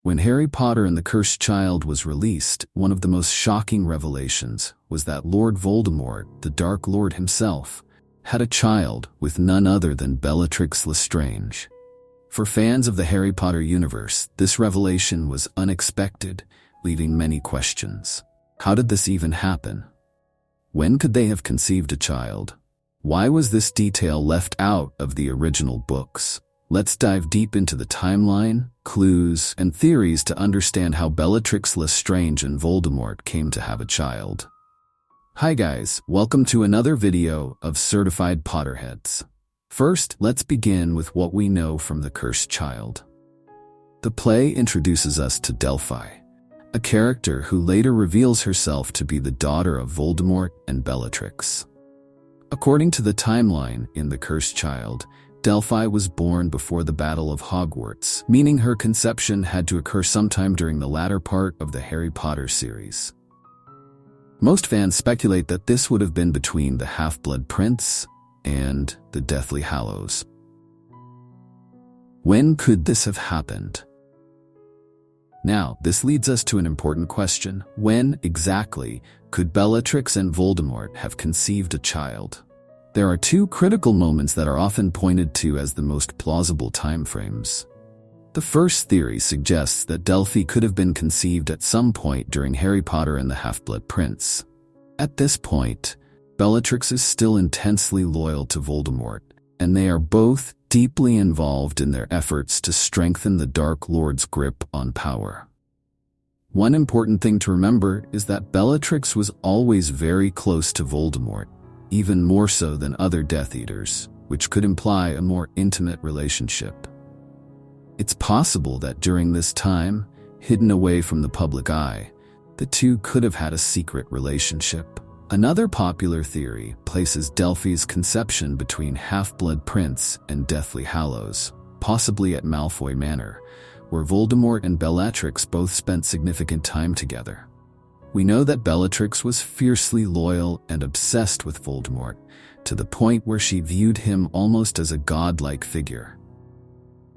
When Harry Potter and the Cursed Child was released, one of the most shocking revelations was that Lord Voldemort, the Dark Lord himself, had a child with none other than Bellatrix Lestrange. For fans of the Harry Potter universe, this revelation was unexpected, leaving many questions. How did this even happen? When could they have conceived a child? Why was this detail left out of the original books? Let's dive deep into the timeline, clues, and theories to understand how Bellatrix Lestrange and Voldemort came to have a child. Hi guys, welcome to another video of Certified Potterheads. First, let's begin with what we know from the Cursed Child. The play introduces us to Delphi, a character who later reveals herself to be the daughter of Voldemort and Bellatrix. According to the timeline in The Cursed Child, Delphi was born before the Battle of Hogwarts, meaning her conception had to occur sometime during the latter part of the Harry Potter series. Most fans speculate that this would have been between the Half-Blood Prince and the Deathly Hallows. When could this have happened? Now, this leads us to an important question. When, exactly, could Bellatrix and Voldemort have conceived a child? There are two critical moments that are often pointed to as the most plausible timeframes. The first theory suggests that Delphi could have been conceived at some point during Harry Potter and the Half-Blood Prince. At this point, Bellatrix is still intensely loyal to Voldemort, and they are both deeply involved in their efforts to strengthen the Dark Lord's grip on power. One important thing to remember is that Bellatrix was always very close to Voldemort, even more so than other Death Eaters, which could imply a more intimate relationship. It's possible that during this time, hidden away from the public eye, the two could have had a secret relationship. Another popular theory places Delphi's conception between Half-Blood Prince and Deathly Hallows, possibly at Malfoy Manor, where Voldemort and Bellatrix both spent significant time together. We know that Bellatrix was fiercely loyal and obsessed with Voldemort, to the point where she viewed him almost as a godlike figure.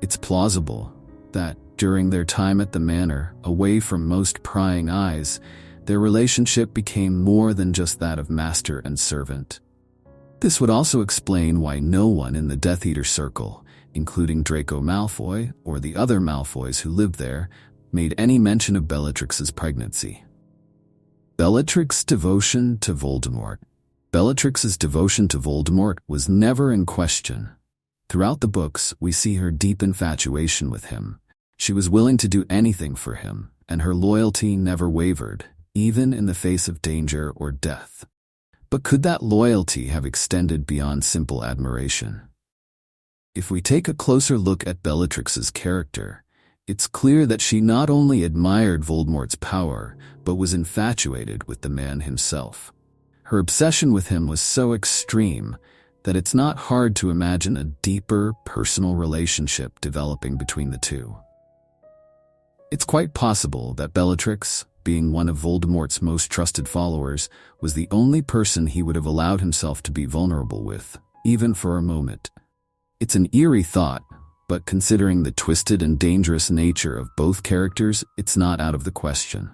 It's plausible that, during their time at the manor, away from most prying eyes, their relationship became more than just that of master and servant. This would also explain why no one in the Death Eater circle, including Draco Malfoy or the other Malfoys who lived there, made any mention of Bellatrix's pregnancy. Bellatrix's devotion to Voldemort. Bellatrix's devotion to Voldemort was never in question. Throughout the books, we see her deep infatuation with him. She was willing to do anything for him, and her loyalty never wavered, even in the face of danger or death. But could that loyalty have extended beyond simple admiration? If we take a closer look at Bellatrix's character, it's clear that she not only admired Voldemort's power, but was infatuated with the man himself. Her obsession with him was so extreme that it's not hard to imagine a deeper, personal relationship developing between the two. It's quite possible that Bellatrix, being one of Voldemort's most trusted followers, was the only person he would have allowed himself to be vulnerable with, even for a moment. It's an eerie thought, but considering the twisted and dangerous nature of both characters, it's not out of the question.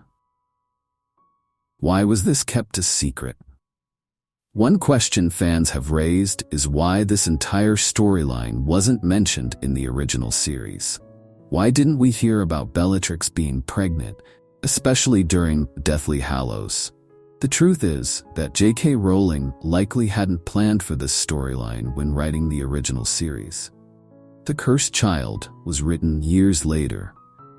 Why was this kept a secret? One question fans have raised is why this entire storyline wasn't mentioned in the original series. Why didn't we hear about Bellatrix being pregnant, especially during Deathly Hallows? The truth is that J.K. Rowling likely hadn't planned for this storyline when writing the original series. The Cursed Child was written years later,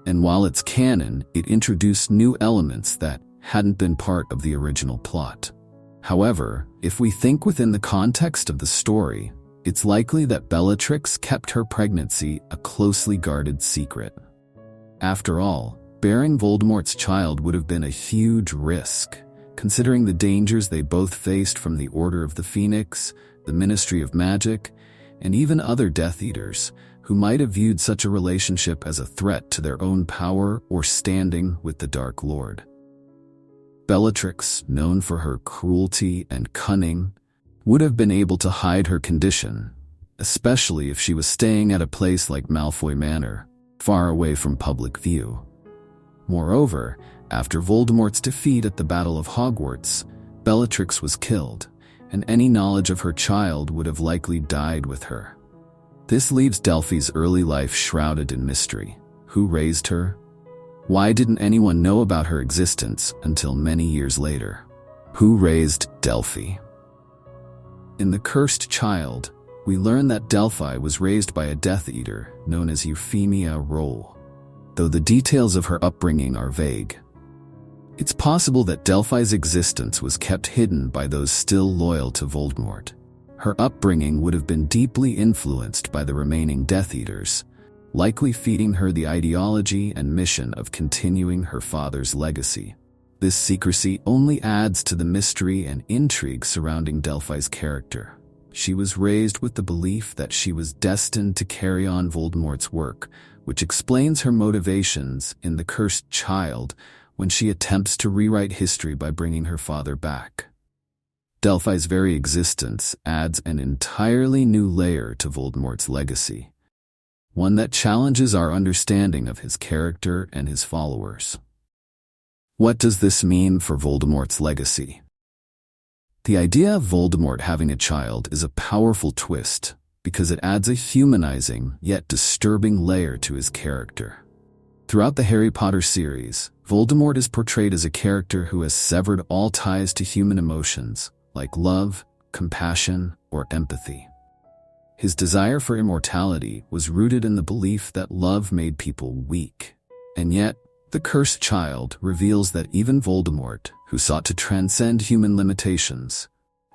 and while it's canon, it introduced new elements that hadn't been part of the original plot. However, if we think within the context of the story, it's likely that Bellatrix kept her pregnancy a closely guarded secret. After all, bearing Voldemort's child would have been a huge risk, considering the dangers they both faced from the Order of the Phoenix, the Ministry of Magic, and even other Death Eaters, who might have viewed such a relationship as a threat to their own power or standing with the Dark Lord. Bellatrix, known for her cruelty and cunning, would have been able to hide her condition, especially if she was staying at a place like Malfoy Manor, far away from public view. Moreover, after Voldemort's defeat at the Battle of Hogwarts, Bellatrix was killed, and any knowledge of her child would have likely died with her. This leaves Delphi's early life shrouded in mystery. Who raised her? Why didn't anyone know about her existence until many years later? Who raised Delphi? In The Cursed Child, we learn that Delphi was raised by a Death Eater known as Euphemia Roll, though the details of her upbringing are vague. It's possible that Delphi's existence was kept hidden by those still loyal to Voldemort. Her upbringing would have been deeply influenced by the remaining Death Eaters, likely feeding her the ideology and mission of continuing her father's legacy. This secrecy only adds to the mystery and intrigue surrounding Delphi's character. She was raised with the belief that she was destined to carry on Voldemort's work, which explains her motivations in The Cursed Child when she attempts to rewrite history by bringing her father back. Delphi's very existence adds an entirely new layer to Voldemort's legacy, one that challenges our understanding of his character and his followers. What does this mean for Voldemort's legacy? The idea of Voldemort having a child is a powerful twist because it adds a humanizing yet disturbing layer to his character. Throughout the Harry Potter series, Voldemort is portrayed as a character who has severed all ties to human emotions, like love, compassion, or empathy. His desire for immortality was rooted in the belief that love made people weak. And yet, The Cursed Child reveals that even Voldemort, who sought to transcend human limitations,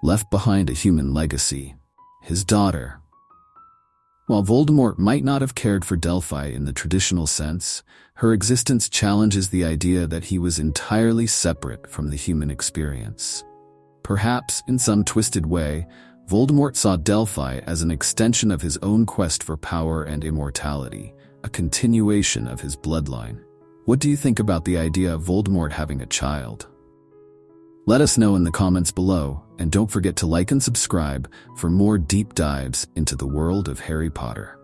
left behind a human legacy, his daughter. While Voldemort might not have cared for Delphi in the traditional sense, her existence challenges the idea that he was entirely separate from the human experience. Perhaps, in some twisted way, Voldemort saw Delphi as an extension of his own quest for power and immortality, a continuation of his bloodline. What do you think about the idea of Voldemort having a child? Let us know in the comments below, and don't forget to like and subscribe for more deep dives into the world of Harry Potter.